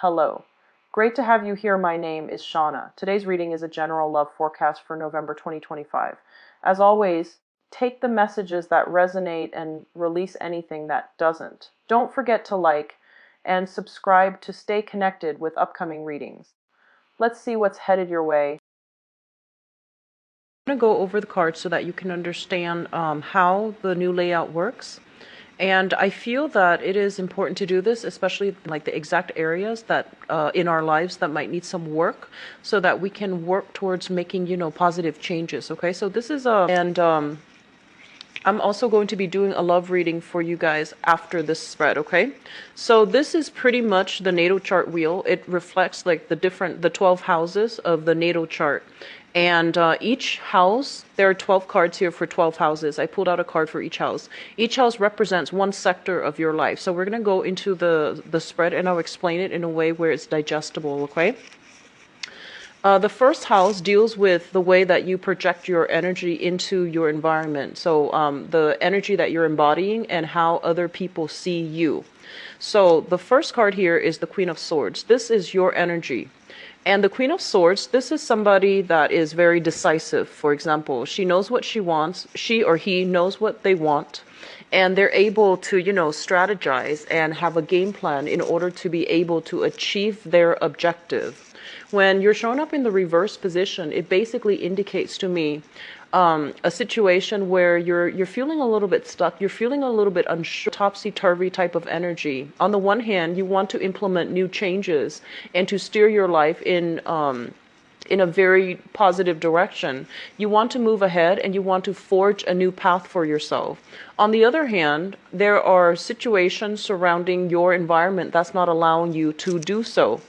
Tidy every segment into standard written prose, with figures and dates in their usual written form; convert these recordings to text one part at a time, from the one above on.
Hello. Great to have you here. My name is Shauna. Today's reading is a general love forecast for November 2025. As always, take the messages that resonate and release anything that doesn't. Don't forget to like and subscribe to stay connected with upcoming readings. Let's see what's headed your way. I'm going to go over the cards so that you can understand how the new layout works. And I feel that it is important to do this, especially like the exact areas that in our lives that might need some work, so that we can work towards making, positive changes. Okay, so this is I'm also going to be doing a love reading for you guys after this spread. Okay, so this is pretty much the natal chart wheel. It reflects like the 12 houses of the natal chart. And each house, there are 12 cards here for 12 houses. I pulled out a card for each house. Each house represents one sector of your life. So we're going to go into the spread, and I'll explain it in a way where it's digestible, okay? The first house deals with the way that you project your energy into your environment. So the energy that you're embodying and how other people see you. So the first card here is the Queen of Swords. This is your energy. And the Queen of Swords, this is somebody that is very decisive. For example, she knows what she wants. She or he knows what they want. And they're able to, strategize and have a game plan in order to be able to achieve their objective. When you're showing up in the reverse position, it basically indicates to me a situation where you're feeling a little bit stuck, you're feeling a little bit unsure, topsy-turvy type of energy. On the one hand, you want to implement new changes and to steer your life in a very positive direction. You want to move ahead and you want to forge a new path for yourself. On the other hand, there are situations surrounding your environment that's not allowing you to do so.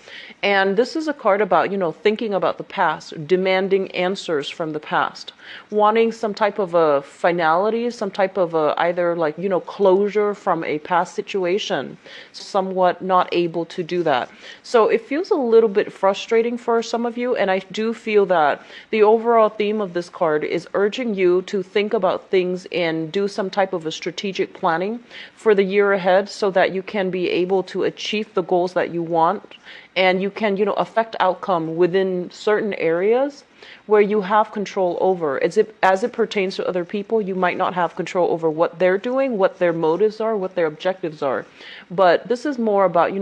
And this is a card about, thinking about the past, demanding answers from the past, wanting some type of a finality, some type of either like, closure from a past situation, somewhat not able to do that. So it feels a little bit frustrating for some of you. And I do feel that the overall theme of this card is urging you to think about things and do some type of a strategic planning for the year ahead so that you can be able to achieve the goals that you want. And you can, affect outcome within certain areas where you have control over. As it pertains to other people, you might not have control over what they're doing, what their motives are, what their objectives are. But this is more about,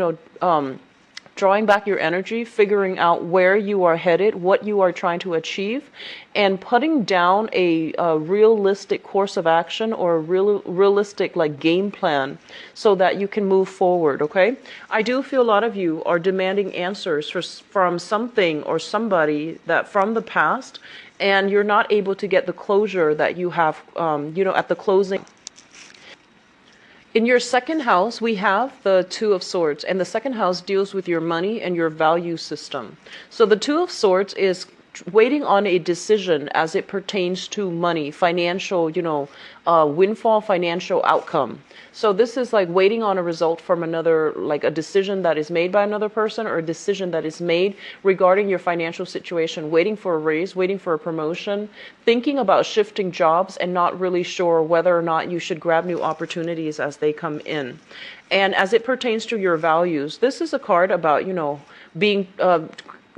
drawing back your energy, figuring out where you are headed, what you are trying to achieve, and putting down a realistic course of action or a realistic like game plan so that you can move forward, okay? I do feel a lot of you are demanding answers from something or somebody that from the past, and you're not able to get the closure that you have, at the closing. In your second house, we have the Two of Swords, and the second house deals with your money and your value system. So the Two of Swords is waiting on a decision as it pertains to money, financial, windfall, financial outcome. So this is like waiting on a result from another, like a decision that is made by another person or a decision that is made regarding your financial situation, waiting for a raise, waiting for a promotion, thinking about shifting jobs and not really sure whether or not you should grab new opportunities as they come in. And as it pertains to your values, this is a card about, being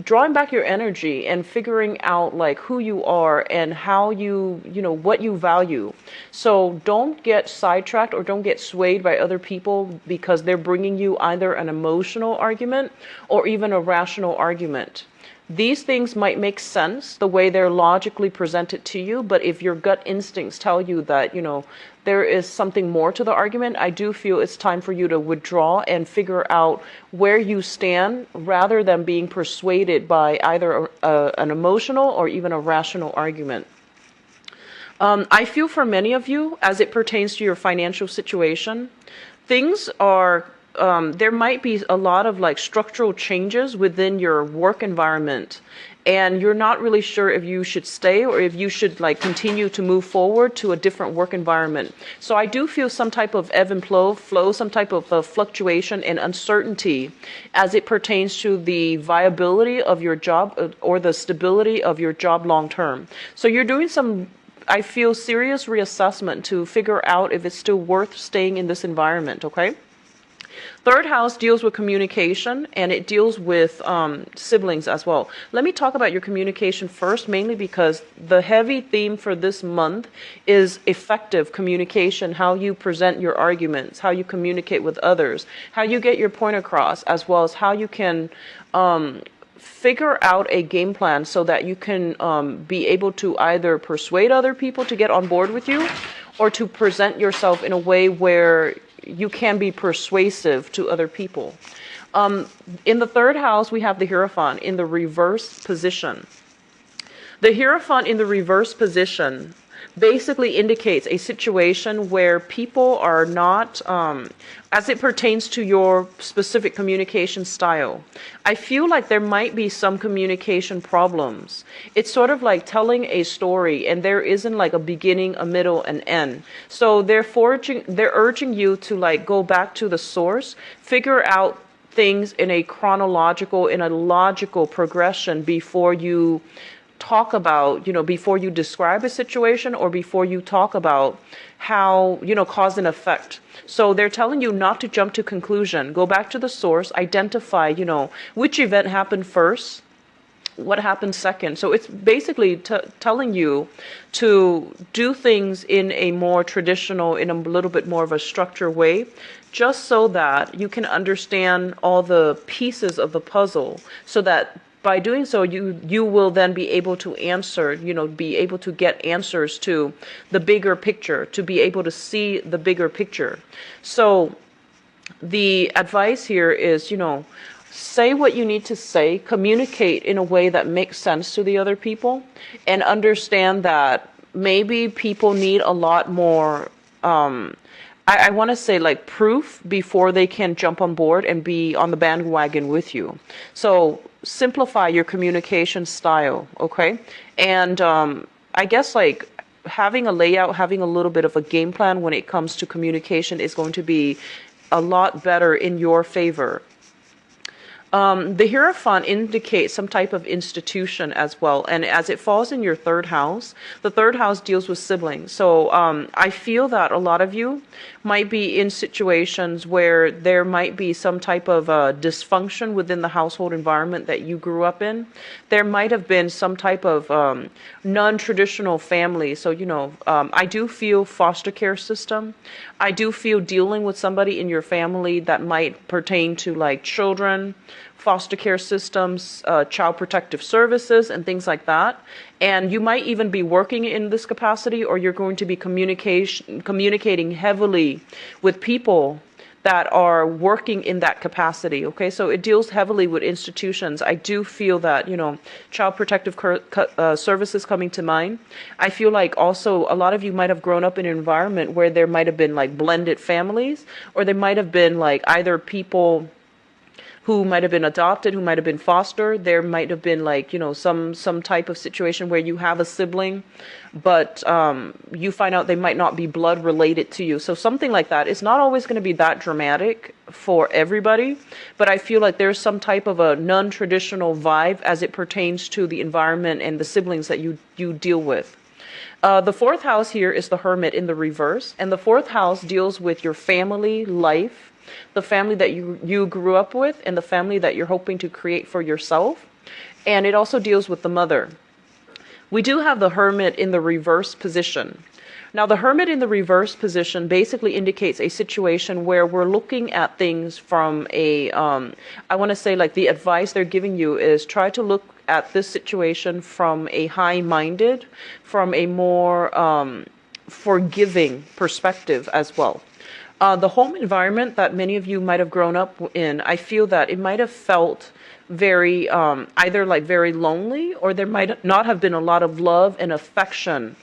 drawing back your energy and figuring out like who you are and how what you value. So don't get sidetracked or don't get swayed by other people because they're bringing you either an emotional argument or even a rational argument. These things might make sense the way they're logically presented to you, but if your gut instincts tell you that, there is something more to the argument, I do feel it's time for you to withdraw and figure out where you stand rather than being persuaded by either an emotional or even a rational argument. I feel for many of you, as it pertains to your financial situation, things are there might be a lot of like structural changes within your work environment, and you're not really sure if you should stay or if you should like continue to move forward to a different work environment. So I do feel some type of ebb and flow, some type of fluctuation and uncertainty as it pertains to the viability of your job or the stability of your job long term. So you're doing some, I feel, serious reassessment to figure out if it's still worth staying in this environment, okay? Third house deals with communication, and it deals with siblings as well. Let me talk about your communication first, mainly because the heavy theme for this month is effective communication, how you present your arguments, how you communicate with others, how you get your point across, as well as how you can figure out a game plan so that you can be able to either persuade other people to get on board with you, or to present yourself in a way where you can be persuasive to other people. In the third house, we have the Hierophant in the reverse position. The Hierophant in the reverse position basically indicates a situation where people are not, as it pertains to your specific communication style, I feel like there might be some communication problems. It's sort of like telling a story and there isn't like a beginning, a middle, and end. So they're urging you to like go back to the source, figure out things in a chronological, in a logical progression before you talk about, before you describe a situation, or before you talk about how, cause and effect. So they're telling you not to jump to conclusion. Go back to the source, identify, which event happened first, what happened second. So it's basically telling you to do things in a more traditional, in a little bit more of a structured way, just so that you can understand all the pieces of the puzzle, so that by doing so, you will then be able to answer, be able to get answers to the bigger picture, to be able to see the bigger picture. So the advice here is, say what you need to say, communicate in a way that makes sense to the other people, and understand that maybe people need a lot more, I want to say like proof before they can jump on board and be on the bandwagon with you. So simplify your communication style, okay? And I guess like having a layout, having a little bit of a game plan when it comes to communication is going to be a lot better in your favor. The Hierophant indicates some type of institution as well, and as it falls in your third house, the third house deals with siblings. So I feel that a lot of you might be in situations where there might be some type of dysfunction within the household environment that you grew up in. There might have been some type of non-traditional family. So, I do feel foster care system. I do feel dealing with somebody in your family that might pertain to like children, foster care systems, child protective services, and things like that. And you might even be working in this capacity, or you're going to be communicating heavily with people that are working in that capacity. Okay, so it deals heavily with institutions. I do feel that, child protective services coming to mind. I feel like also a lot of you might have grown up in an environment where there might have been like blended families, or there might have been like either people who might have been adopted, who might have been fostered. There might have been like, some type of situation where you have a sibling, but you find out they might not be blood related to you. So something like that. It's not always going to be that dramatic for everybody, but I feel like there's some type of a non-traditional vibe as it pertains to the environment and the siblings that you deal with. The fourth house here is the Hermit in the reverse, and the fourth house deals with your family life, the family that you grew up with, and the family that you're hoping to create for yourself. And it also deals with the mother. We do have the Hermit in the reverse position. Now, the Hermit in the reverse position basically indicates a situation where we're looking at things from a, I want to say like the advice they're giving you is try to look at this situation from a high-minded, from a more forgiving perspective as well. The home environment that many of you might have grown up in, I feel that it might have felt very, either like very lonely, or there might not have been a lot of love and affection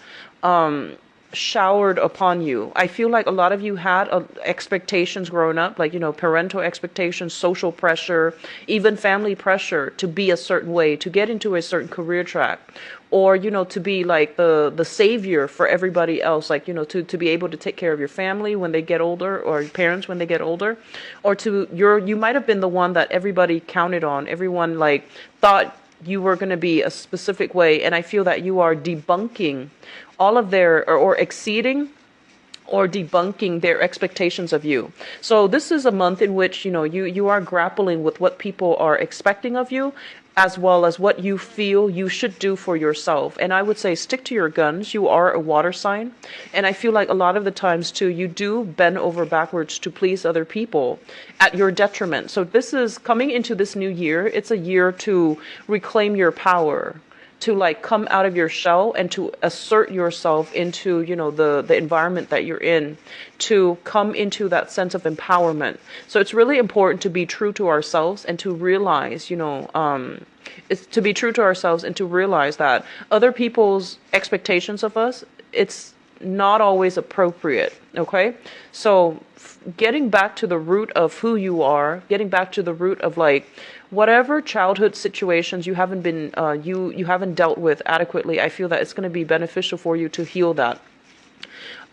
showered upon you. I feel like a lot of you had expectations growing up, like, parental expectations, social pressure, even family pressure to be a certain way, to get into a certain career track, or, to be like the savior for everybody else, like, to be able to take care of your family when they get older, or your parents when they get older, or you might have been the one that everybody counted on. Everyone like thought you were going to be a specific way. And I feel that you are debunking all of their, or exceeding or debunking their expectations of you. So this is a month in which, you are grappling with what people are expecting of you, as well as what you feel you should do for yourself. And I would say stick to your guns. You are a water sign. And I feel like a lot of the times too, you do bend over backwards to please other people at your detriment. So this is coming into this new year. It's a year to reclaim your power, to like come out of your shell and to assert yourself into, the environment that you're in, to come into that sense of empowerment. So it's really important to be true to ourselves and to realize, it's to be true to ourselves and to realize that other people's expectations of us, it's not always appropriate. Okay. So getting back to the root of who you are, getting back to the root of like whatever childhood situations you haven't been you haven't dealt with adequately, I feel that it's going to be beneficial for you to heal that.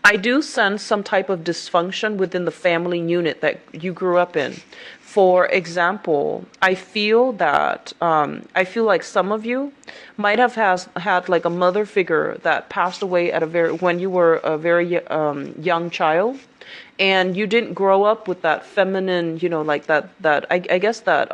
I do sense some type of dysfunction within the family unit that you grew up in. For example, I feel like some of you might have had like a mother figure that passed away when you were a very young child, and you didn't grow up with that feminine, like I guess that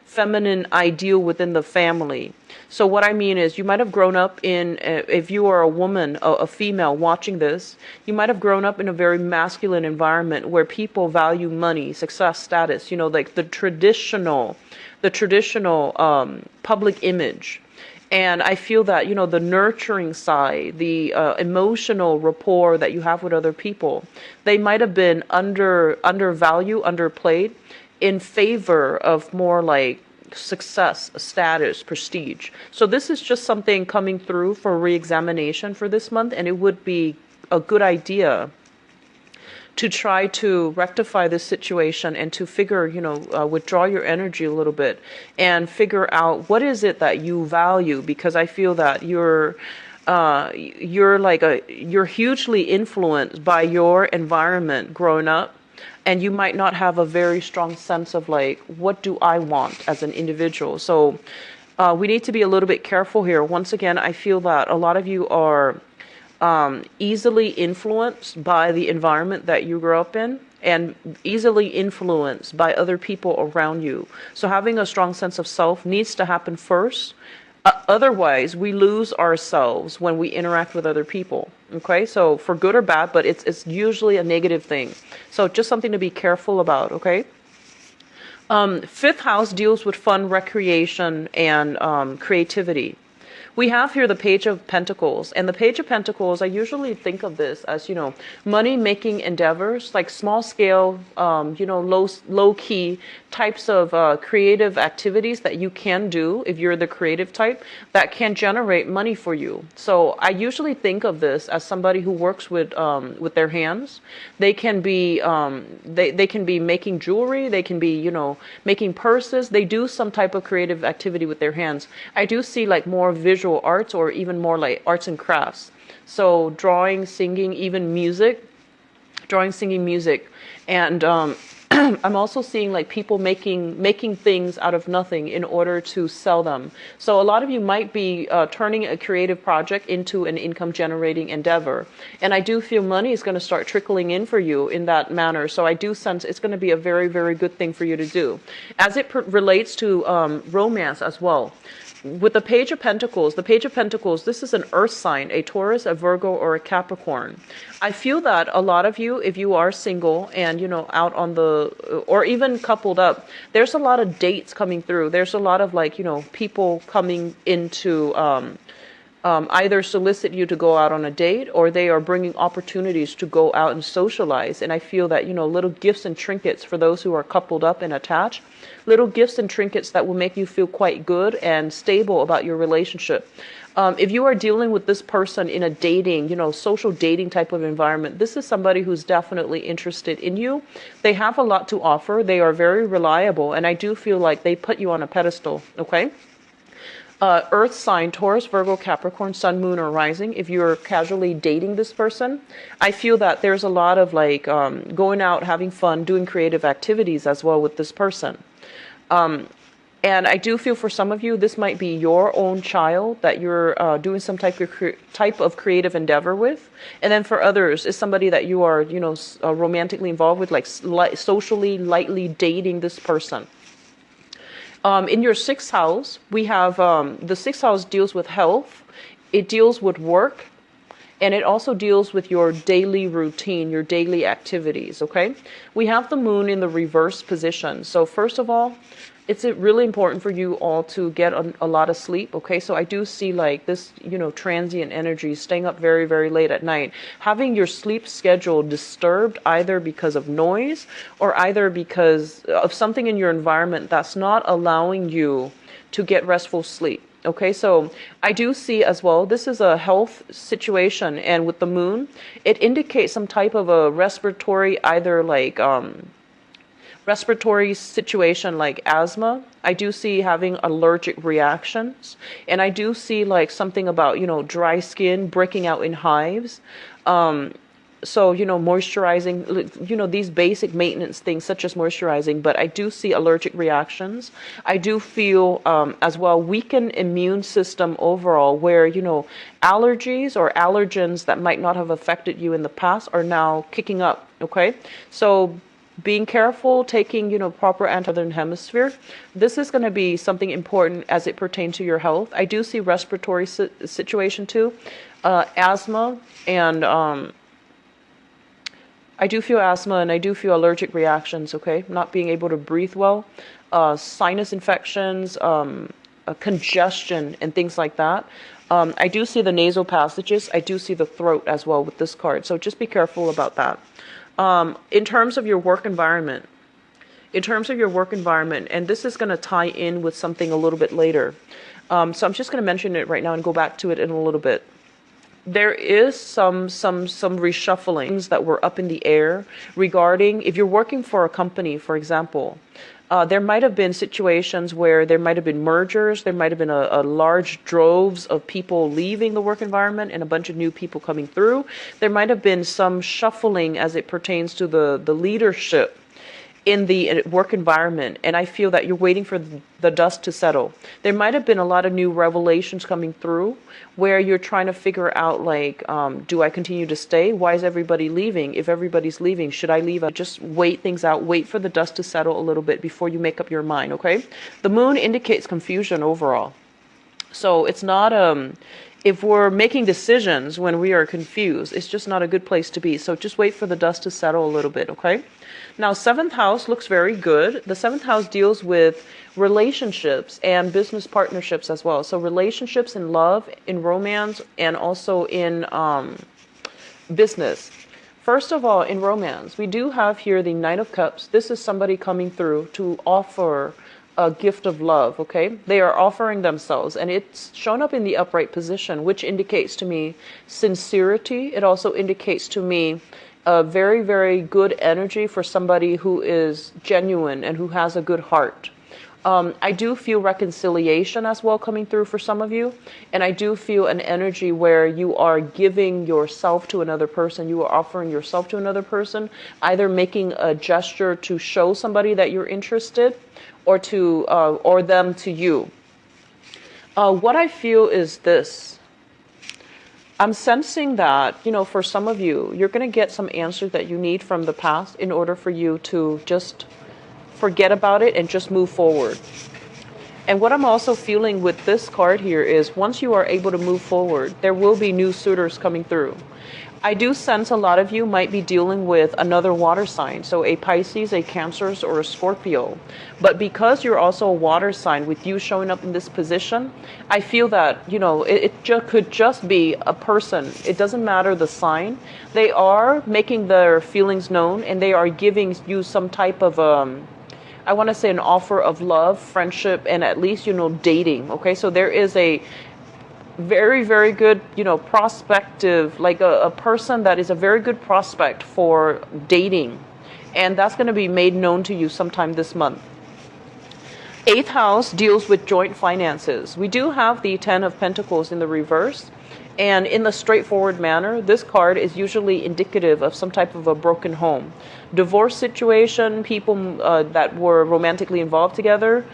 feminine ideal within the family. So what I mean is, you might have grown up if you are a woman, a female watching this, you might have grown up in a very masculine environment where people value money, success, status, like the traditional public image. And I feel that, the nurturing side, the emotional rapport that you have with other people, they might have been undervalued, underplayed in favor of more like success, status, prestige. So this is just something coming through for re-examination for this month, and it would be a good idea to try to rectify this situation and to figure, withdraw your energy a little bit and figure out what is it that you value, because I feel that you're hugely influenced by your environment growing up, and you might not have a very strong sense of like, what do I want as an individual? So we need to be a little bit careful here. Once again, I feel that a lot of you are easily influenced by the environment that you grew up in, and easily influenced by other people around you. So having a strong sense of self needs to happen first. Otherwise, we lose ourselves when we interact with other people. Okay, so for good or bad, but it's usually a negative thing. So just something to be careful about. Okay. Fifth house deals with fun, recreation, and creativity. We have here the Page of Pentacles, and the Page of Pentacles, I usually think of this as, money-making endeavors, like small-scale, low-key types of creative activities that you can do if you're the creative type that can generate money for you. So I usually think of this as somebody who works with their hands. They can be they can be making jewelry. They can be making purses. They do some type of creative activity with their hands. I do see like more visual arts, or even more like arts and crafts. So drawing, singing, even music. Drawing, singing, music, and I'm also seeing like people making things out of nothing in order to sell them. So a lot of you might be turning a creative project into an income generating endeavor. And I do feel money is going to start trickling in for you in that manner. So I do sense it's going to be a very, very good thing for you to do. As it relates to romance as well. With the Page of Pentacles, this is an earth sign, a Taurus, a Virgo, or a Capricorn. I feel that a lot of you, if you are single and, out on or even coupled up, there's a lot of dates coming through. There's a lot of like, people coming into, either solicit you to go out on a date, or they are bringing opportunities to go out and socialize. And I feel that, little gifts and trinkets for those who are coupled up and attached, little gifts and trinkets that will make you feel quite good and stable about your relationship. If you are dealing with this person in a dating, social dating type of environment, this is somebody who's definitely interested in you. They have a lot to offer. They are very reliable. And I do feel like they put you on a pedestal. Okay. Earth sign, Taurus, Virgo, Capricorn, Sun, Moon, or Rising. If you're casually dating this person, I feel that there's a lot of like going out, having fun, doing creative activities as well with this person. And I do feel for some of you, this might be your own child that you're doing some type of creative endeavor with. And then for others, it's somebody that you are, romantically involved with, like socially, lightly dating this person. In your sixth house, we have the sixth house deals with health. It deals with work. And it also deals with your daily routine, your daily activities, okay? We have the moon in the reverse position. So first of all, it's really important for you all to get a lot of sleep, okay? So I do see like this, transient energy, staying up very, very late at night. Having your sleep schedule disturbed either because of noise or either because of something in your environment that's not allowing you to get restful sleep. Okay, so I do see as well, this is a health situation, and with the moon, it indicates some type of a respiratory, either like respiratory situation like asthma. I do see having allergic reactions, and I do see like something about, dry skin breaking out in hives. So, moisturizing, these basic maintenance things such as moisturizing, but I do see allergic reactions. I do feel as well weakened immune system overall where, allergies or allergens that might not have affected you in the past are now kicking up, okay? So being careful, taking, proper anti-southern hemisphere. This is going to be something important as it pertains to your health. I do see respiratory situation too, asthma and... I do feel asthma and I do feel allergic reactions, okay? Not being able to breathe well, sinus infections, congestion, and things like that. I do see the nasal passages. I do see the throat as well with this card. So just be careful about that. In terms of your work environment, and this is going to tie in with something a little bit later. So I'm just going to mention it right now and go back to it in a little bit. There is some reshufflings that were up in the air regarding if you're working for a company, for example. There might have been situations where there might have been mergers, there might have been a large droves of people leaving the work environment and a bunch of new people coming through. There might have been some shuffling as it pertains to the leadership in the work environment, and I feel that you're waiting for the dust to settle. There might have been a lot of new revelations coming through where you're trying to figure out like, do I continue to stay? Why is everybody leaving? If everybody's leaving, should I leave? Just wait things out, wait for the dust to settle a little bit before you make up your mind, okay? The moon indicates confusion overall. So it's not, if we're making decisions when we are confused, it's just not a good place to be. So just wait for the dust to settle a little bit, okay? Now, seventh house looks very good. The seventh house deals with relationships and business partnerships as well. So relationships in love, in romance, and also in business. First of all, in romance, we do have here the Knight of Cups. This is somebody coming through to offer a gift of love, okay? They are offering themselves, and it's shown up in the upright position, which indicates to me sincerity. It also indicates to me a very, very good energy for somebody who is genuine and who has a good heart. I do feel reconciliation as well coming through for some of you, and I do feel an energy where you are giving yourself to another person, you are offering yourself to another person, either making a gesture to show somebody that you're interested, or to or them to you. What I feel is this. I'm sensing that, for some of you, you're going to get some answers that you need from the past in order for you to just forget about it and just move forward. And what I'm also feeling with this card here is once you are able to move forward, there will be new suitors coming through. I do sense a lot of you might be dealing with another water sign, so a Pisces, a Cancer, or a Scorpio. But because you're also a water sign, with you showing up in this position, I feel that, could just be a person. It doesn't matter the sign. They are making their feelings known, and they are giving you some type of, I want to say an offer of love, friendship, and at least, dating. Okay, so there is a very, very good, prospective, like a person that is a very good prospect for dating. And that's going to be made known to you sometime this month. Eighth house deals with joint finances. We do have the Ten of Pentacles in the reverse. And in the straightforward manner, this card is usually indicative of some type of a broken home. divorce situation, people that were romantically involved together,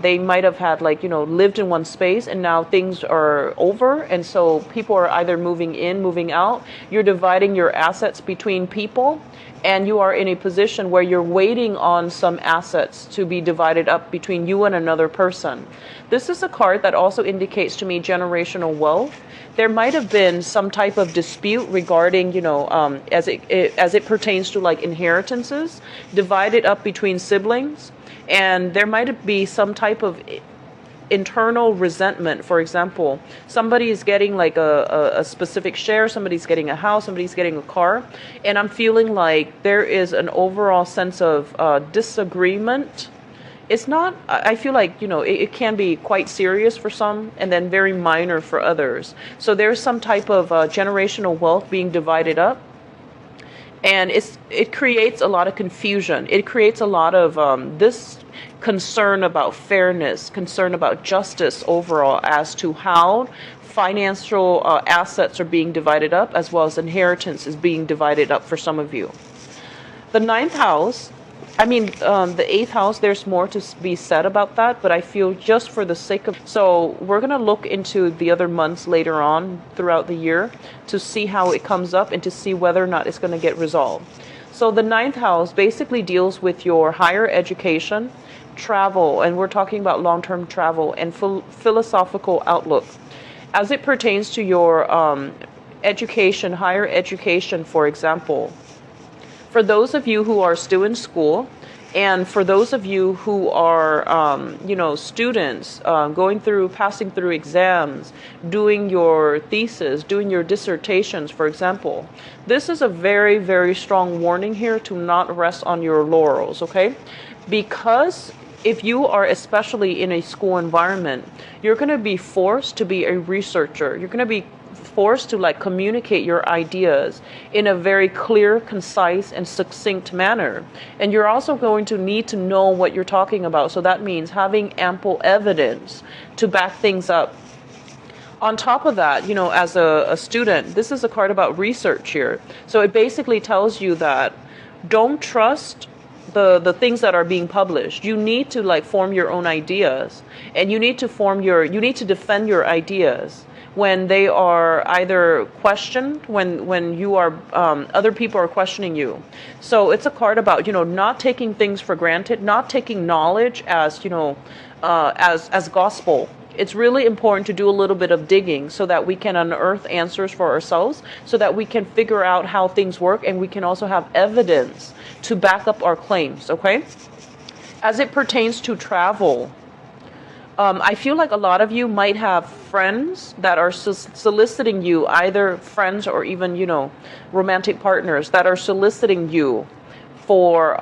they might have had like, lived in one space and now things are over. And so people are either moving in, moving out. You're dividing your assets between people, and you are in a position where you're waiting on some assets to be divided up between you and another person. This is a card that also indicates to me generational wealth. There might have been some type of dispute regarding, as it pertains to like inheritances, divided up between siblings, and there might be some type of internal resentment. For example, somebody is getting like a specific share, somebody's getting a house, somebody's getting a car, and I'm feeling like there is an overall sense of disagreement. It's not, I feel like, it can be quite serious for some and then very minor for others. So there's some type of generational wealth being divided up. And it creates a lot of confusion. It creates a lot of this concern about fairness, concern about justice overall as to how financial assets are being divided up, as well as inheritance is being divided up for some of you. The ninth house, the eighth house, there's more to be said about that, but I feel just for the sake of, so we're going to look into the other months later on throughout the year to see how it comes up and to see whether or not it's going to get resolved. So the ninth house basically deals with your higher education, travel, and we're talking about long-term travel and philosophical outlook. As it pertains to your education, higher education, for example, for those of you who are still in school, and for those of you who are, students passing through exams, doing your thesis, doing your dissertations, for example, this is a very, very strong warning here to not rest on your laurels, okay? Because if you are especially in a school environment, you're going to be forced to be a researcher. You're going to be forced to like communicate your ideas in a very clear, concise, and succinct manner. And you're also going to need to know what you're talking about. So that means having ample evidence to back things up. On top of that, as a student, this is a card about research here. So it basically tells you that don't trust the things that are being published. You need to like form your own ideas, and you need to defend your ideas when they are either questioned, when you are other people are questioning you. So it's a card about not taking things for granted, not taking knowledge as as gospel. It's really important to do a little bit of digging so that we can unearth answers for ourselves, so that we can figure out how things work, and we can also have evidence to back up our claims, okay? As it pertains to travel, I feel like a lot of you might have friends that are soliciting you, either friends or even, romantic partners that are soliciting you for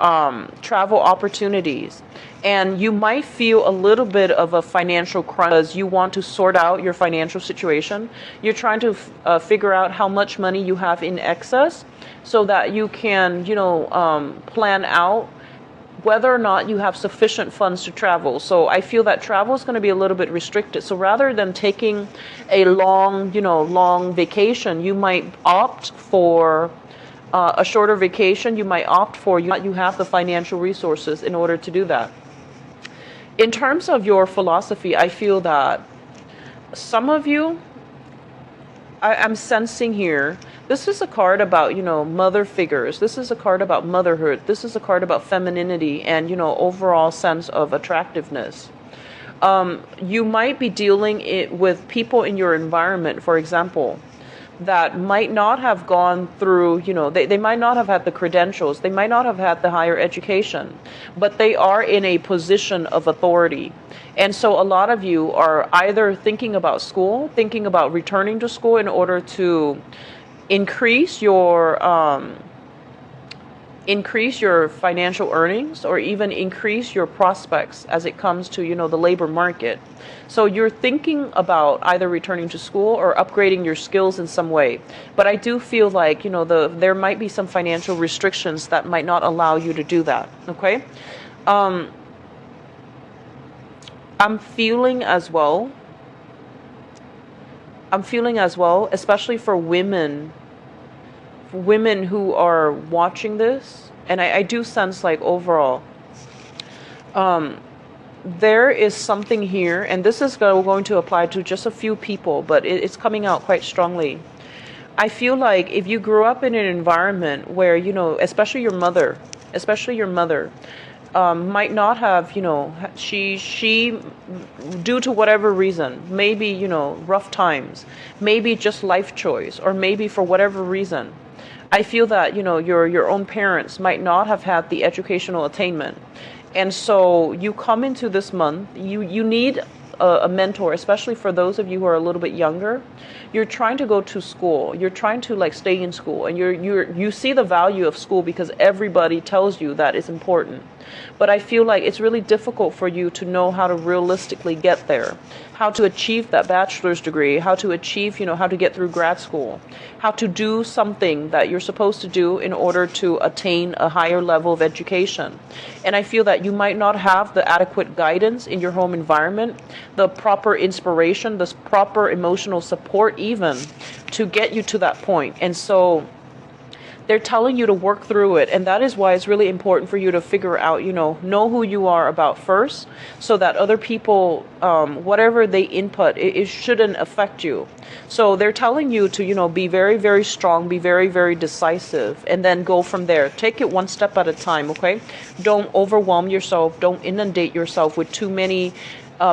travel opportunities. And you might feel a little bit of a financial crunch because you want to sort out your financial situation. You're trying to figure out how much money you have in excess so that you can, plan out whether or not you have sufficient funds to travel. So I feel that travel is going to be a little bit restricted. So rather than taking a long vacation, you might opt for a shorter vacation. You might opt for you have the financial resources in order to do that. In terms of your philosophy, I feel that some of you, I'm sensing here, this is a card about, mother figures. This is a card about motherhood. This is a card about femininity and, overall sense of attractiveness. You might be dealing with people in your environment, for example, that might not have gone through, they might not have had the credentials, they might not have had the higher education, but they are in a position of authority. And so a lot of you are either thinking about school, thinking about returning to school in order to increase your financial earnings, or even increase your prospects as it comes to, the labor market. So you're thinking about either returning to school or upgrading your skills in some way. But I do feel like, there might be some financial restrictions that might not allow you to do that. Okay. I'm feeling as well, especially for women who are watching this And I do sense like overall, there is something here, and this is going to apply to just a few people, but it's coming out quite strongly. I feel like if you grew up in an environment where, especially your mother, might not have, she, due to whatever reason, maybe, rough times, maybe just life choice, or maybe for whatever reason, I feel that, your own parents might not have had the educational attainment. And so you come into this month, you need a mentor, especially for those of you who are a little bit younger. You're trying to go to school. You're trying to like stay in school, and you see the value of school because everybody tells you that it's important. But I feel like it's really difficult for you to know how to realistically get there, how to achieve that bachelor's degree, how to achieve, how to get through grad school, how to do something that you're supposed to do in order to attain a higher level of education. And I feel that you might not have the adequate guidance in your home environment, the proper inspiration, the proper emotional support even to get you to that point. And so they're telling you to work through it, and that is why it's really important for you to figure out, know who you are about first, so that other people, whatever they input, it shouldn't affect you. So they're telling you to, be very, very strong, be very, very decisive, and then go from there. Take it one step at a time, okay? Don't overwhelm yourself. Don't inundate yourself with too many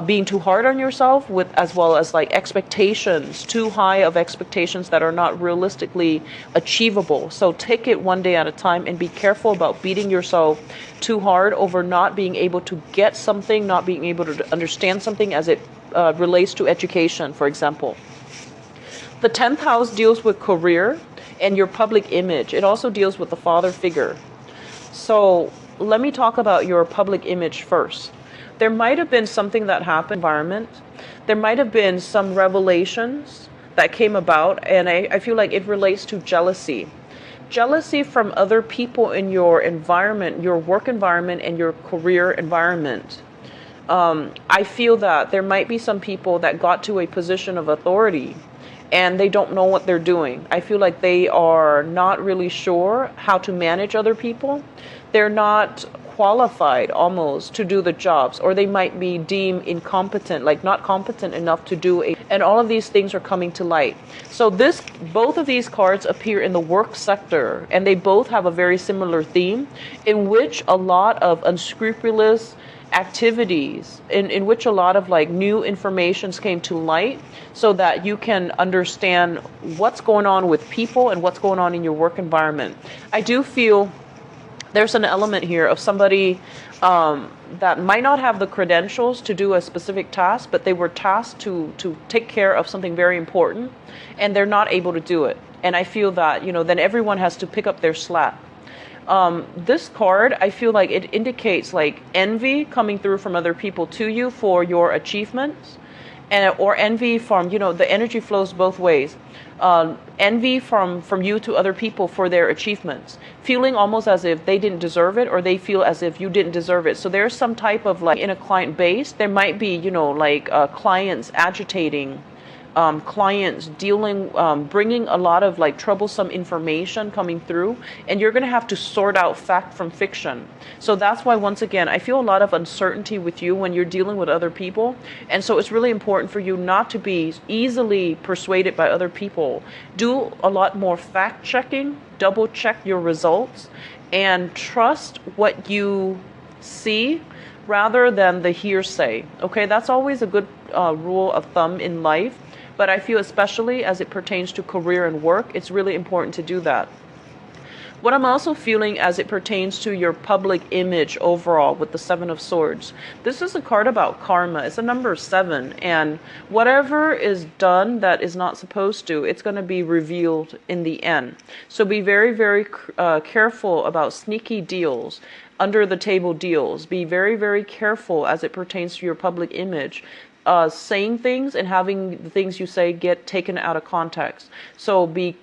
being too hard on yourself, with as well as like expectations, too high of expectations that are not realistically achievable. So take it one day at a time, and be careful about beating yourself too hard over not being able to get something, not being able to understand something as it relates to education, for example. The 10th house deals with career and your public image. It also deals with the father figure. So let me talk about your public image first. There might have been something that happened in the environment. There might have been some revelations that came about, and I feel like it relates to jealousy. Jealousy from other people in your environment, your work environment, and your career environment. I feel that there might be some people that got to a position of authority and they don't know what they're doing. I feel like they are not really sure how to manage other people. They're not qualified almost to do the jobs, or they might be deemed incompetent, like not competent enough to do it. And all of these things are coming to light. So both of these cards appear in the work sector, and they both have a very similar theme in which a lot of unscrupulous activities, in which a lot of like new informations came to light, so that you can understand what's going on with people and what's going on in your work environment. I do feel there's an element here of somebody that might not have the credentials to do a specific task, but they were tasked to take care of something very important, and they're not able to do it. And I feel that, then everyone has to pick up their slack. This card, I feel like it indicates like envy coming through from other people to you for your achievements, or envy from, the energy flows both ways. Envy from you to other people for their achievements, feeling almost as if they didn't deserve it, or they feel as if you didn't deserve it. So there's some type of like in a client base, there might be, clients agitating, clients dealing, bringing a lot of like troublesome information coming through, and you're going to have to sort out fact from fiction. So that's why, once again, I feel a lot of uncertainty with you when you're dealing with other people. And so it's really important for you not to be easily persuaded by other people. Do a lot more fact checking, double check your results, and trust what you see rather than the hearsay. Okay, that's always a good rule of thumb in life. But I feel especially as it pertains to career and work, it's really important to do that. What I'm also feeling as it pertains to your public image overall with the Seven of Swords, this is a card about karma. It's a number 7, and whatever is done that is not supposed to, it's going to be revealed in the end. So be very, very careful about sneaky deals, under the table deals. Be very, very careful as it pertains to your public image. Saying things and having the things you say get taken out of context. So be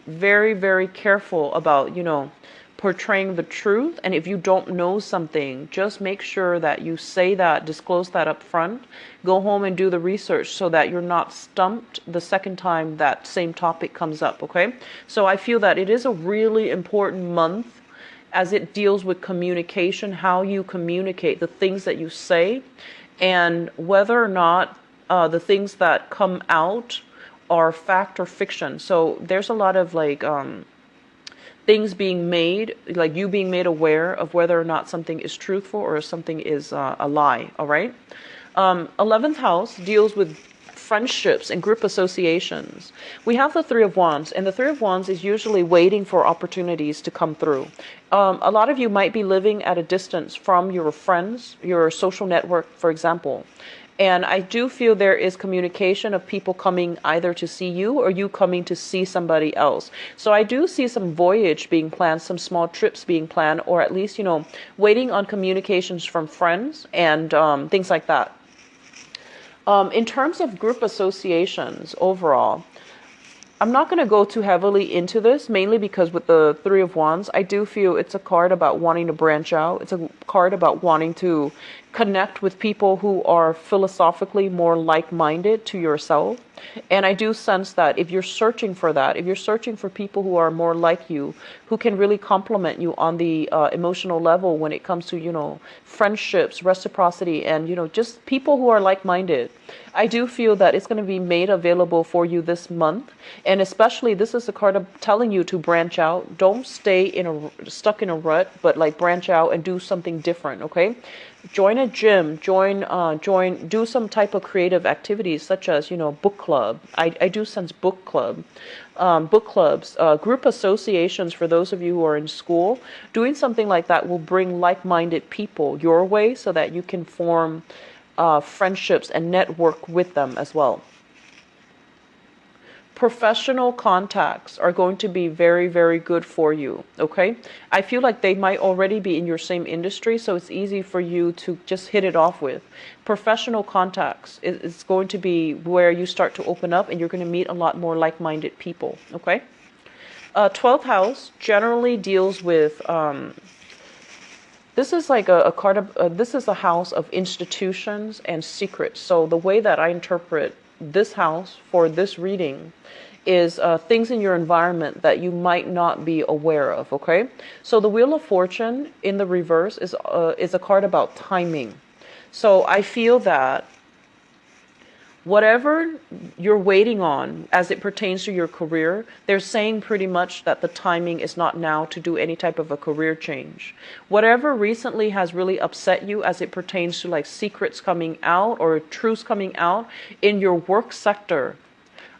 very, very careful about, portraying the truth. And if you don't know something, just make sure that you say that, disclose that up front. Go home and do the research so that you're not stumped the second time that same topic comes up, okay? So I feel that it is a really important month as it deals with communication, how you communicate, the things that you say, and whether or not the things that come out are fact or fiction. So there's a lot of like things being made, like you being made aware of whether or not something is truthful or something is a lie. All right. 11th house deals with friendships and group associations. We have the Three of Wands, and the Three of Wands is usually waiting for opportunities to come through. A lot of you might be living at a distance from your friends, your social network, for example. And I do feel there is communication of people coming either to see you or you coming to see somebody else. So I do see some voyage being planned, some small trips being planned, or at least, waiting on communications from friends and things like that. In terms of group associations overall, I'm not going to go too heavily into this, mainly because with the Three of Wands, I do feel it's a card about wanting to branch out. It's a card about wanting to connect with people who are philosophically more like-minded to yourself. And I do sense that if you're searching for that, if you're searching for people who are more like you, who can really complement you on the emotional level when it comes to, friendships, reciprocity, and, just people who are like-minded, I do feel that it's going to be made available for you this month. And especially, this is a card of telling you to branch out. Don't stay stuck in a rut, but like branch out and do something different, okay? Join a gym, do some type of creative activities such as, book club. I do sense book club, book clubs, group associations for those of you who are in school. Doing something like that will bring like-minded people your way so that you can form friendships and network with them as well. Professional contacts are going to be very, very good for you, okay? I feel like they might already be in your same industry, so it's easy for you to just hit it off with. Professional contacts is going to be where you start to open up and you're going to meet a lot more like-minded people, okay? 12th house generally deals with, this is like a card of, this is a house of institutions and secrets. So the way that I interpret this house for this reading is things in your environment that you might not be aware of, okay? So the Wheel of Fortune in the reverse is a card about timing. So I feel that whatever you're waiting on as it pertains to your career, they're saying pretty much that the timing is not now to do any type of a career change. Whatever recently has really upset you as it pertains to like secrets coming out or truths coming out in your work sector,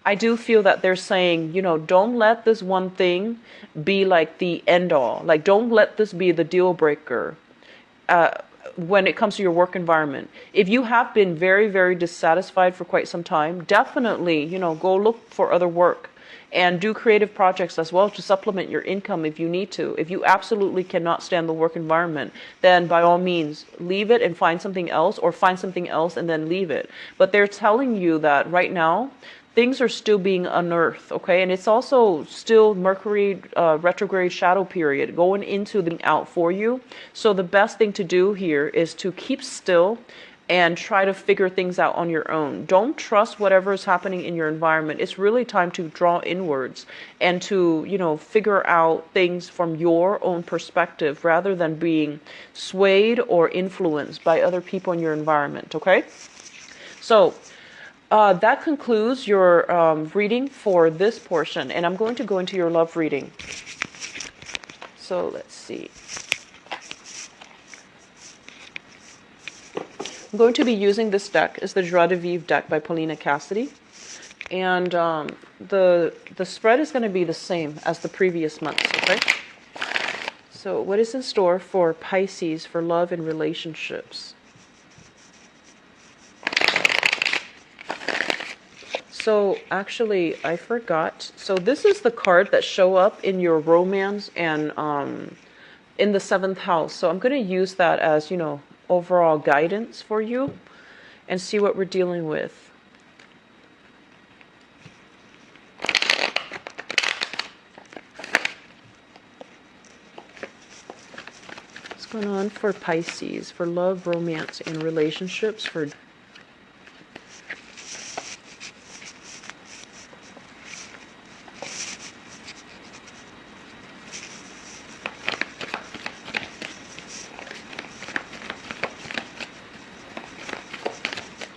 I do feel that they're saying, don't let this one thing be like the end all. Like, don't let this be the deal breaker. When it comes to your work environment. If you have been very, very dissatisfied for quite some time, definitely, go look for other work and do creative projects as well to supplement your income if you need to. If you absolutely cannot stand the work environment, then by all means, leave it and find something else, or find something else and then leave it. But they're telling you that right now, things are still being unearthed, okay? And it's also still Mercury retrograde shadow period going into the out for you. So the best thing to do here is to keep still and try to figure things out on your own. Don't trust whatever is happening in your environment. It's really time to draw inwards and to, figure out things from your own perspective rather than being swayed or influenced by other people in your environment, okay? So that concludes your reading for this portion, and I'm going to go into your love reading. So let's see. I'm going to be using this deck. It's the Joie de Vivre deck by Paulina Cassidy. And the spread is going to be the same as the previous months, okay? So what is in store for Pisces for love and relationships? So actually, I forgot. So this is the card that show up in your romance and in the 7th house. So I'm going to use that as, overall guidance for you and see what we're dealing with. What's going on for Pisces, for love, romance, and relationships for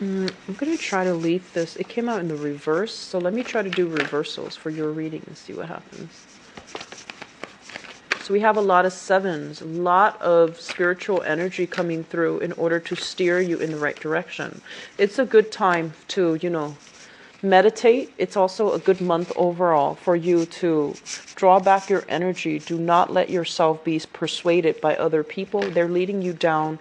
I'm going to try to leave this. It came out in the reverse, so let me try to do reversals for your reading and see what happens. So we have a lot of sevens, a lot of spiritual energy coming through in order to steer you in the right direction. It's a good time to, meditate. It's also a good month overall for you to draw back your energy. Do not let yourself be persuaded by other people. They're leading you down,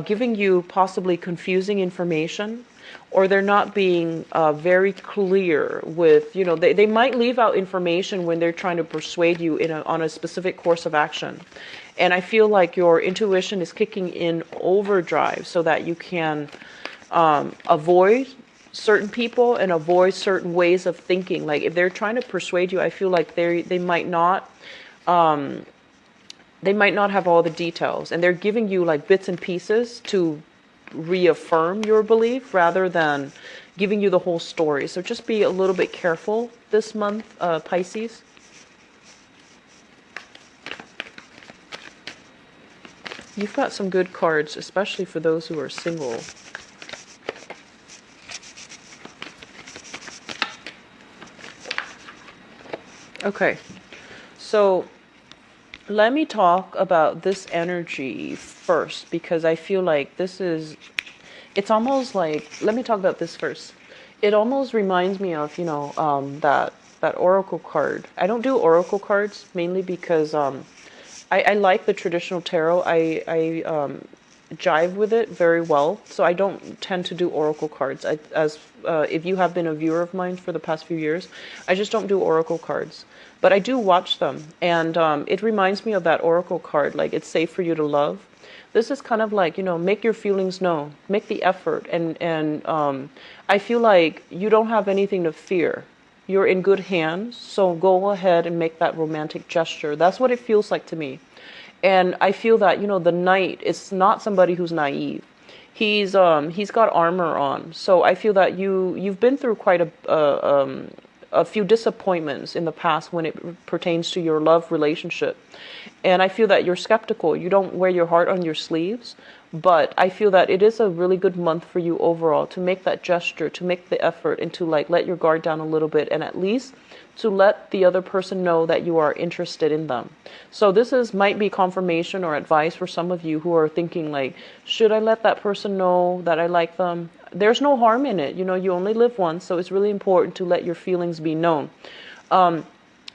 giving you possibly confusing information, or they're not being very clear with, they might leave out information when they're trying to persuade you on a specific course of action. And I feel like your intuition is kicking in overdrive so that you can avoid certain people and avoid certain ways of thinking. Like if they're trying to persuade you, I feel like they might not have all the details, and they're giving you like bits and pieces to reaffirm your belief rather than giving you the whole story. So just be a little bit careful this month, Pisces. You've got some good cards, especially for those who are single. Okay, so let me talk about this energy first, because I feel like it's almost like, let me talk about this first. It almost reminds me of, that oracle card. I don't do oracle cards mainly because I like the traditional tarot. I jive with it very well, so I don't tend to do oracle cards. If you have been a viewer of mine for the past few years, I just don't do oracle cards, but I do watch them, and it reminds me of that oracle card, like it's safe for you to love. This is kind of like, make your feelings known, make the effort, and I feel like you don't have anything to fear. You're in good hands, so go ahead and make that romantic gesture. That's what it feels like to me. And I feel that, the knight is not somebody who's naive. He's got armor on. So I feel that you've been through quite a few disappointments in the past when it pertains to your love relationship. And I feel that you're skeptical. You don't wear your heart on your sleeves, but I feel that it is a really good month for you overall to make that gesture, to make the effort, and to like let your guard down a little bit, and at least to let the other person know that you are interested in them. So this might be confirmation or advice for some of you who are thinking like, should I let that person know that I like them? There's no harm in it. You only live once, so it's really important to let your feelings be known.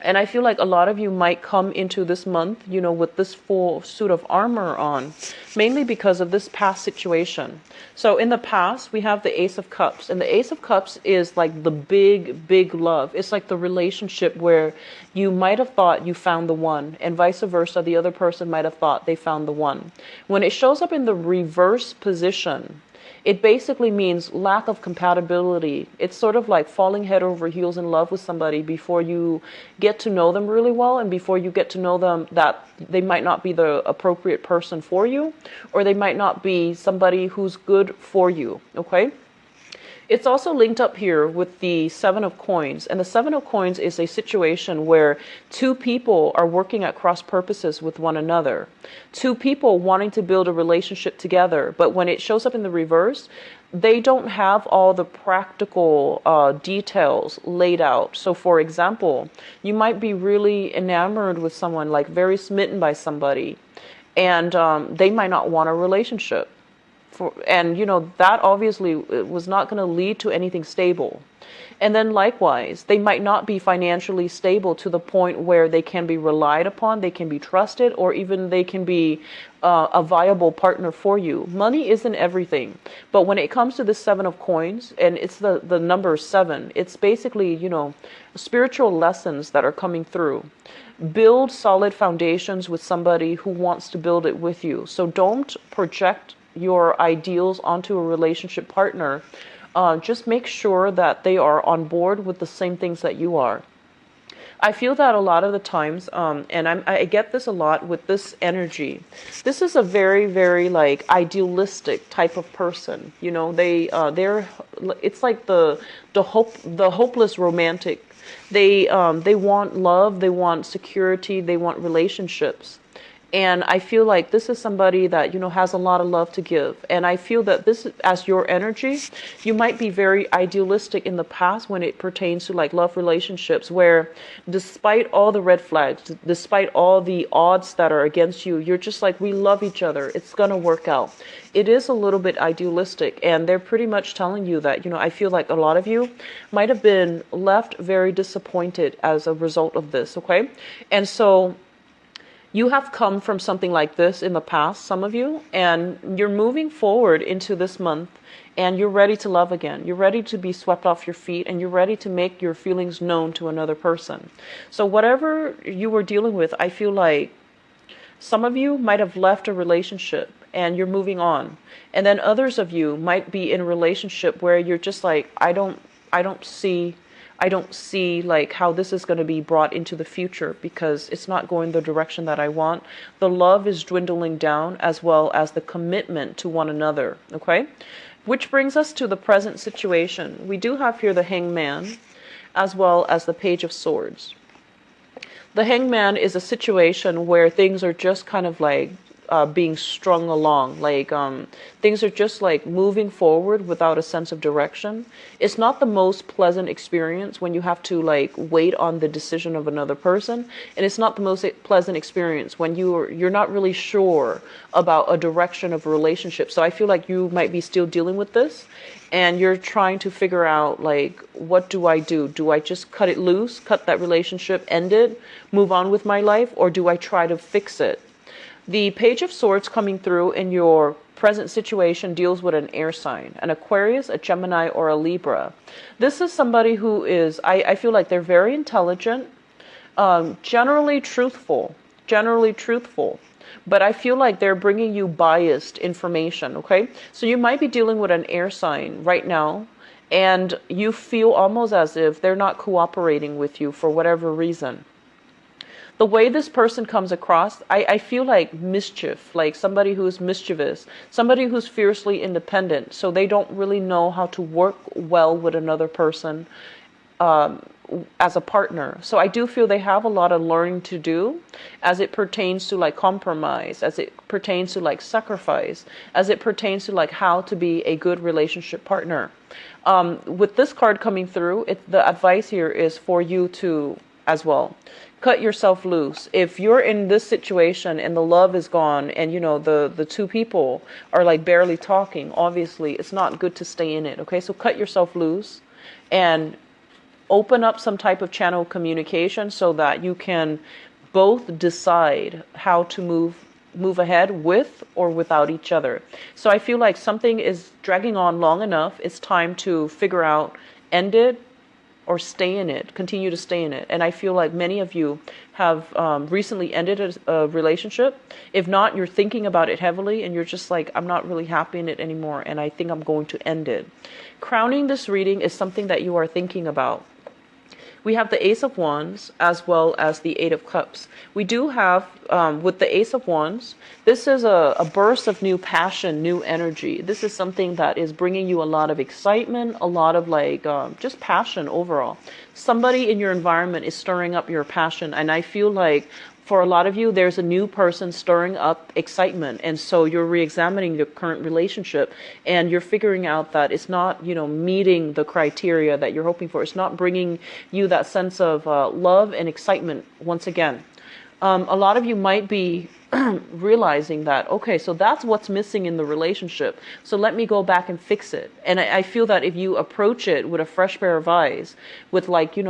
And I feel like a lot of you might come into this month, with this full suit of armor on, mainly because of this past situation. So in the past, we have the Ace of Cups, and the Ace of Cups is like the big, big love. It's like the relationship where you might have thought you found the one, and vice versa, the other person might have thought they found the one. When it shows up in the reverse position, it basically means lack of compatibility. It's sort of like falling head over heels in love with somebody before you get to know them really well, and before you get to know them that they might not be the appropriate person for you, or they might not be somebody who's good for you, okay? It's also linked up here with the Seven of Coins. And the Seven of Coins is a situation where two people are working at cross purposes with one another. Two people wanting to build a relationship together. But when it shows up in the reverse, they don't have all the practical details laid out. So for example, you might be really enamored with someone, like very smitten by somebody, and they might not want a relationship. That obviously was not going to lead to anything stable. And then likewise, they might not be financially stable to the point where they can be relied upon, they can be trusted, or even they can be a viable partner for you. Money isn't everything. But when it comes to the Seven of Coins, and it's the number 7, it's basically, spiritual lessons that are coming through. Build solid foundations with somebody who wants to build it with you. So don't project your ideals onto a relationship partner. Just make sure that they are on board with the same things that you are. I feel that a lot of the times, and I get this a lot with this energy. This is a very, very like idealistic type of person. It's like the hopeless romantic. They want love, they want security, they want relationships. And I feel like this is somebody that, has a lot of love to give. And I feel that this, as your energy, you might be very idealistic in the past when it pertains to like love relationships, where despite all the red flags, despite all the odds that are against you, you're just like, we love each other. It's going to work out. It is a little bit idealistic. And they're pretty much telling you that, I feel like a lot of you might have been left very disappointed as a result of this. Okay. And so you have come from something like this in the past, some of you, and you're moving forward into this month and you're ready to love again. You're ready to be swept off your feet and you're ready to make your feelings known to another person. So whatever you were dealing with, I feel like some of you might have left a relationship and you're moving on. And then others of you might be in a relationship where you're just like, I don't see like how this is going to be brought into the future because it's not going the direction that I want. The love is dwindling down as well as the commitment to one another. Okay. Which brings us to the present situation. We do have here the Hangman as well as the Page of Swords. The Hangman is a situation where things are just kind of like being strung along, like things are just like moving forward without a sense of direction. It's not the most pleasant experience when you have to like wait on the decision of another person, and it's not the most pleasant experience when you're not really sure about a direction of a relationship. So I feel like you might be still dealing with this and you're trying to figure out like, what do I do? Do I just cut it loose, cut that relationship, end it, move on with my life, or do I try to fix it? The Page of Swords coming through in your present situation deals with an air sign, an Aquarius, a Gemini, or a Libra. This is somebody who is, I feel like they're very intelligent, generally truthful, but I feel like they're bringing you biased information, okay? So you might be dealing with an air sign right now, and you feel almost as if they're not cooperating with you for whatever reason. The way this person comes across, I feel like mischief, like somebody who's mischievous, somebody who's fiercely independent, so they don't really know how to work well with another person as a partner. So I do feel they have a lot of learning to do as it pertains to like compromise, as it pertains to like sacrifice, as it pertains to like how to be a good relationship partner. With this card coming through, the advice here is for you to as well cut yourself loose. If you're in this situation and the love is gone and the two people are like barely talking, obviously it's not good to stay in it. Okay, so cut yourself loose and open up some type of channel of communication so that you can both decide how to move ahead with or without each other. So I feel like something is dragging on long enough. It's time to figure out, end it or stay in it, continue to stay in it. And I feel like many of you have recently ended a relationship. If not, you're thinking about it heavily and you're just like, I'm not really happy in it anymore and I think I'm going to end it. Crowning this reading is something that you are thinking about. We have the Ace of Wands as well as the Eight of Cups. We do have, with the Ace of Wands, this is a burst of new passion, new energy. This is something that is bringing you a lot of excitement, a lot of like just passion overall. Somebody in your environment is stirring up your passion, and I feel like for a lot of you, there's a new person stirring up excitement. And so you're re-examining your current relationship and you're figuring out that it's not, meeting the criteria that you're hoping for. It's not bringing you that sense of love and excitement once again. A lot of you might be realizing that, okay, so that's what's missing in the relationship. So let me go back and fix it. And I feel that if you approach it with a fresh pair of eyes, with like, the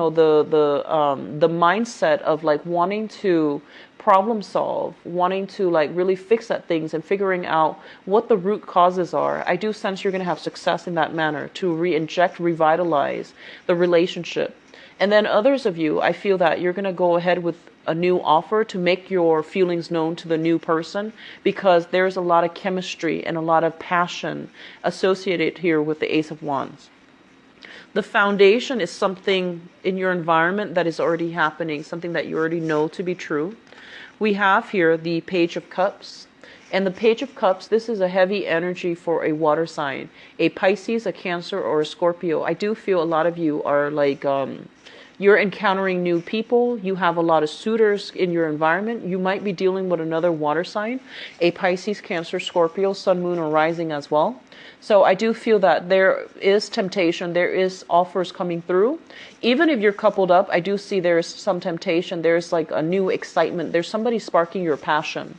mindset of like wanting to problem solve, wanting to like really fix at things and figuring out what the root causes are, I do sense you're going to have success in that manner to re-inject, revitalize the relationship. And then others of you, I feel that you're going to go ahead with a new offer to make your feelings known to the new person because there's a lot of chemistry and a lot of passion associated here with the Ace of Wands. The foundation is something in your environment that is already happening, something that you already know to be true. We have here the Page of Cups. And the Page of Cups, this is a heavy energy for a water sign, a Pisces, a Cancer, or a Scorpio. I do feel a lot of you are like, You're encountering new people. You have a lot of suitors in your environment. You might be dealing with another water sign, a Pisces, Cancer, Scorpio, Sun, Moon, or Rising as well. So I do feel that there is temptation, there is offers coming through. Even if you're coupled up, I do see there's some temptation. There's like a new excitement. There's somebody sparking your passion.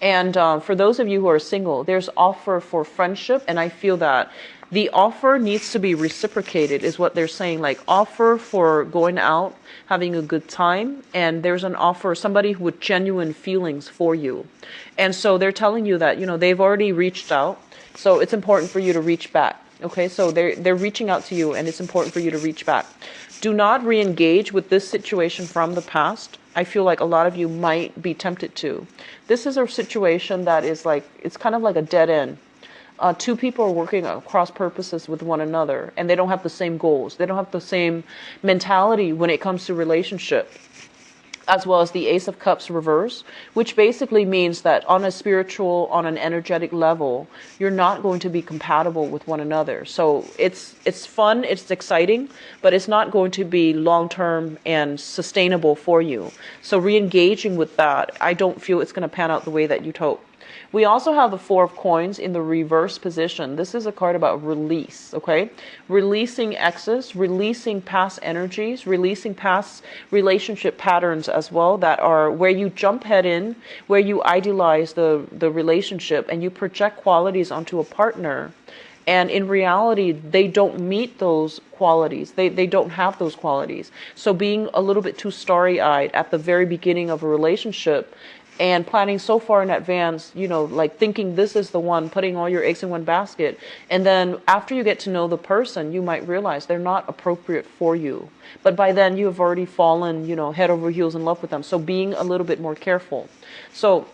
And for those of you who are single, there's offer for friendship. And I feel that the offer needs to be reciprocated is what they're saying. Like offer for going out, having a good time. And there's an offer, somebody with genuine feelings for you. And so they're telling you that, they've already reached out. So it's important for you to reach back. Okay, so they're reaching out to you, and it's important for you to reach back. Do not re-engage with this situation from the past. I feel like a lot of you might be tempted to. This is a situation that is like, it's kind of like a dead end. Two people are working across purposes with one another, and they don't have the same goals. They don't have the same mentality when it comes to relationship, as well as the Ace of Cups reverse, which basically means that on a spiritual, on an energetic level, you're not going to be compatible with one another. So it's fun, it's exciting, but it's not going to be long-term and sustainable for you. So re-engaging with that, I don't feel it's going to pan out the way that you'd hope. We also have the Four of Coins in the reverse position. This is a card about release, okay? Releasing exes, releasing past energies, releasing past relationship patterns as well that are where you jump head in, where you idealize the relationship and you project qualities onto a partner. And in reality, they don't meet those qualities. They don't have those qualities. So being a little bit too starry-eyed at the very beginning of a relationship and planning so far in advance, like thinking this is the one, putting all your eggs in one basket. And then after you get to know the person, you might realize they're not appropriate for you. But by then you have already fallen, head over heels in love with them. So being a little bit more careful. So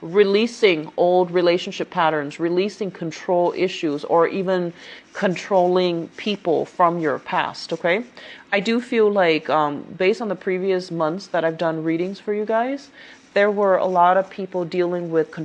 releasing old relationship patterns, releasing control issues, or even controlling people from your past, okay? I do feel like based on the previous months that I've done readings for you guys, there were a lot of people dealing with control